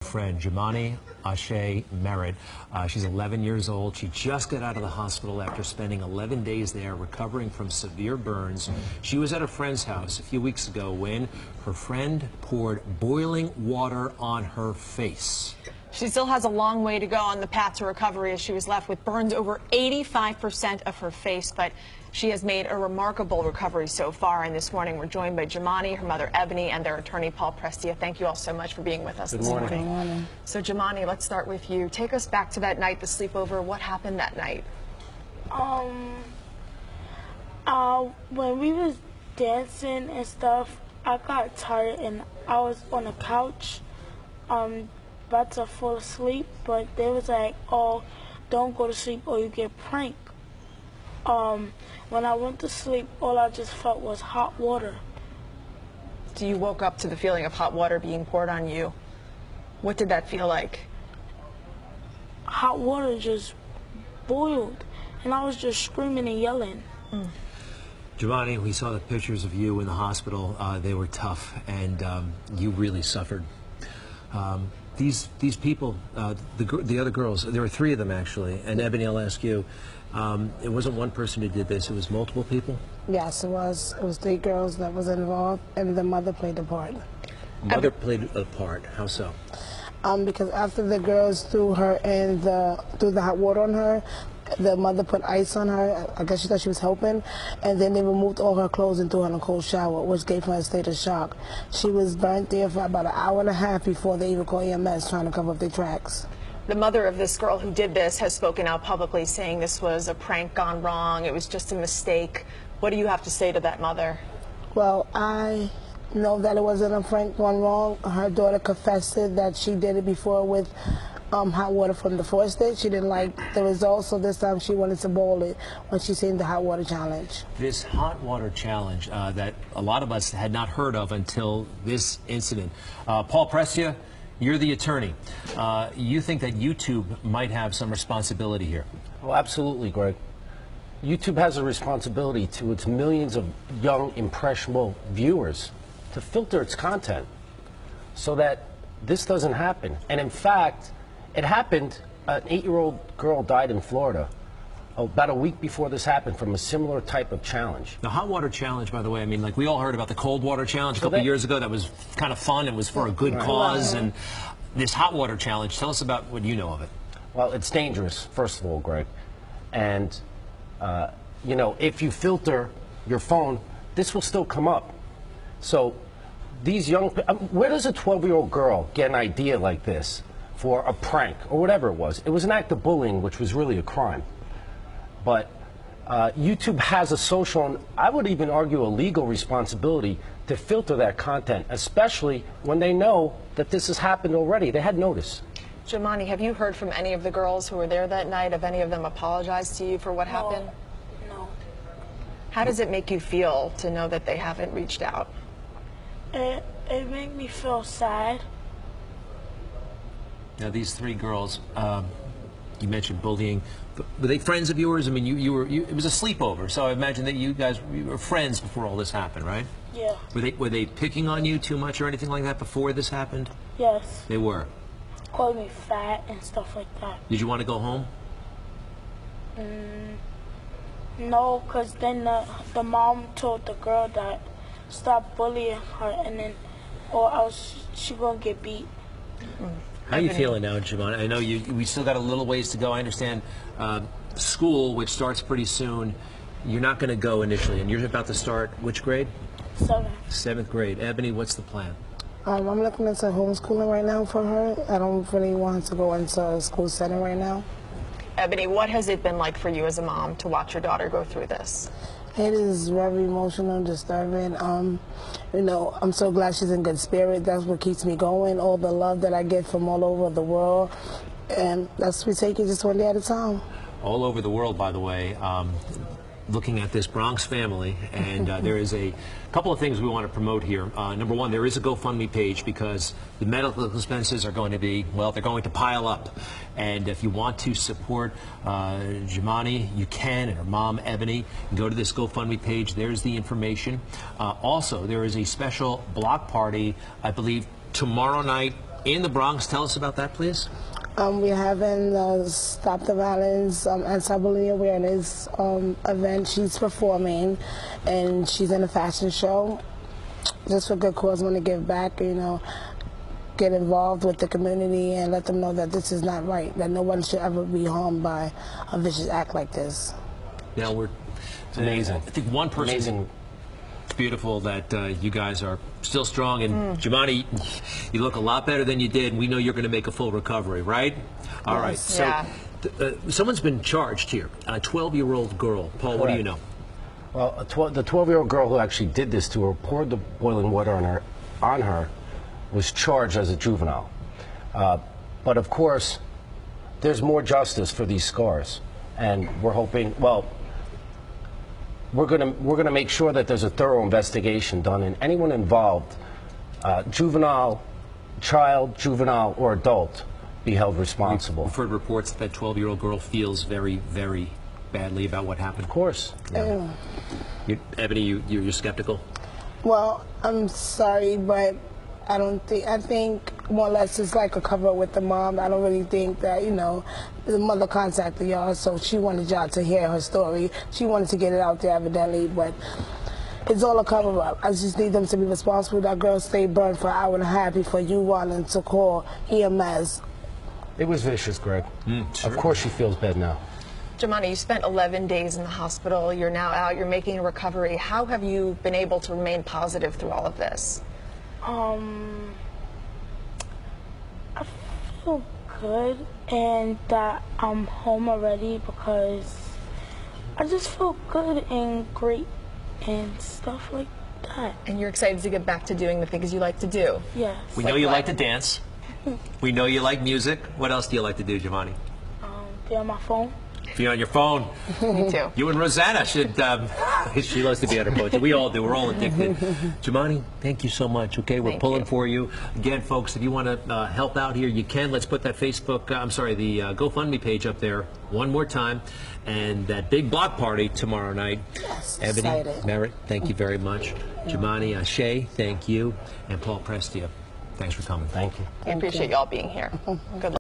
Friend Jimani Ashe Merritt. She's 11 years old. She just got out of the hospital after spending 11 days there recovering from severe burns. She was at a friend's house a few weeks ago when her friend poured boiling water on her face. She still has a long way to go on the path to recovery as she was left with burns over 85% of her face, but she has made a remarkable recovery so far. And this morning we're joined by Jimani, her mother Ebony, and their attorney Paul Prestia. Thank you all so much for being with us this morning. Good morning. So Jimani, let's start with you. Take us back to that night, the sleepover. What happened that night? When we was dancing and stuff, I got tired and I was on the couch, about to fall asleep, but they was like, oh, don't go to sleep or you get pranked. When I went to sleep, all I just felt was hot water. So you woke up to the feeling of hot water being poured on you. What did that feel like? Hot water just boiled, and I was just screaming and yelling. Jimani, we saw the pictures of you in the hospital. They were tough, and you really suffered. These people, the other girls, there were three of them actually, and Ebony, I'll ask you, it wasn't one person who did this, it was multiple people? Yes, it was. It was 3 girls that was involved, and the mother played a part. Mother played a part, how so? Because after the girls threw the hot water on her, the mother put ice on her. I guess she thought she was helping, and then they removed all her clothes and threw her in a cold shower, which gave her a state of shock. She was burnt there for about an hour and a half before they even called EMS trying to cover up their tracks. The mother of this girl who did this has spoken out publicly saying this was a prank gone wrong, it was just a mistake. What do you have to say to that mother? Well, I know that it wasn't a prank gone wrong. Her daughter confessed it, that she did it before with hot water from the faucet. She didn't like the results, so this time she wanted to boil it when she seen the hot water challenge. This hot water challenge that a lot of us had not heard of until this incident. Paul Prestia, you're the attorney. You think that YouTube might have some responsibility here? Well, absolutely, Greg. YouTube has a responsibility to its millions of young, impressionable viewers to filter its content so that this doesn't happen. And in fact, it happened. An 8-year-old girl died in Florida about a week before this happened from a similar type of challenge. The hot water challenge, by the way, I mean, like we all heard about the cold water challenge a couple years ago. That was kind of fun. It was for a good cause. And this hot water challenge, tell us about what you know of it. Well, it's dangerous, first of all, Greg. And, you know, if you filter your phone, this will still come up. So these young, where does a 12-year-old girl get an idea like this for a prank or whatever it was? It was an act of bullying, which was really a crime. But YouTube has a social, and I would even argue a legal responsibility to filter that content, especially when they know that this has happened already. They had notice. Jimani, have you heard from any of the girls who were there that night? Have any of them apologized to you for what happened? No. How does it make you feel to know that they haven't reached out? It made me feel sad. Now, these 3 girls, you mentioned bullying. Were they friends of yours? I mean, it was a sleepover, so I imagine that you were friends before all this happened, right? Yeah. Were they picking on you too much or anything like that before this happened? Yes. They were. Called me fat and stuff like that. Did you want to go home? No, because then the mom told the girl that stop bullying her, and then or else she gonna get beat. How are you feeling now, Jimani? I know we still got a little ways to go. I understand school, which starts pretty soon, you're not going to go initially, and you're about to start which grade? 7th. 7th grade. Ebony, what's the plan? I'm looking into homeschooling right now for her. I don't really want to go into a school setting right now. Ebony, what has it been like for you as a mom to watch your daughter go through this? It is very emotional, disturbing. You know, I'm so glad she's in good spirit. That's what keeps me going. All the love that I get from all over the world, and we take it just one day at a time. All over the world, by the way. Looking at this Bronx family, and there is a couple of things we want to promote here. Number one, there is a GoFundMe page because the medical expenses are going to be, well, they're going to pile up. And if you want to support Jimani, you can, and her mom, Ebony. Go to this GoFundMe page. There's the information. Also, there is a special block party, I believe, tomorrow night in the Bronx. Tell us about that, please. We're having the Stop the Violence anti-bullying awareness event. She's performing, and she's in a fashion show. Just for good cause, want to give back, you know, get involved with the community and let them know that this is not right, that no one should ever be harmed by a vicious act like this. Now It's amazing. I think one person. Amazing. It's beautiful that you guys are still strong. And Jumani, you look a lot better than you did. We know you're going to make a full recovery, right? All right. So Yeah. someone's been charged here. A 12-year-old girl. Paul, what do you know? Well, the 12-year-old girl who actually did this to her, poured the boiling water on her, was charged as a juvenile. But of course, there's more justice for these scars, and we're hoping. Well, we're gonna make sure that there's a thorough investigation done, and anyone involved, juvenile, child, juvenile, or adult, be held responsible. We've heard reports that 12-year-old girl feels very, very badly about what happened. Of course. Ebony, you're skeptical? Well, I'm sorry, but I think more or less it's like a cover with the mom. I don't really think that, you know, the mother contacted y'all, so she wanted y'all to hear her story. She wanted to get it out there evidently, but it's all a cover up. I just need them to be responsible. That girl stayed burned for an hour and a half before you wanted to call EMS. It was vicious, Greg. Sure. Of course she feels bad now. Jumani, you spent 11 days in the hospital. You're now out. You're making a recovery. How have you been able to remain positive through all of this? I feel good and that I'm home already because I just feel good and great and stuff like that. And you're excited to get back to doing the things you like to do. Yes. We know you like to dance. We know you like music. What else do you like to do, Jumani? Be on my phone. Be on your phone. Me too. You and Rosanna should. She loves to be on her phone. We all do. We're all addicted. Jumani, thank you so much. Okay, we're Thank pulling you. for you. Again, folks, if you want to help out here, you can. Let's put that Facebook, the GoFundMe page up there one more time. And that big block party tomorrow night. Yes, Ebony, excited. Merritt, thank you very much. Jumani, Shay, thank you. And Paul Prestia, thanks for coming. Thank you. I appreciate you all being here. Good luck.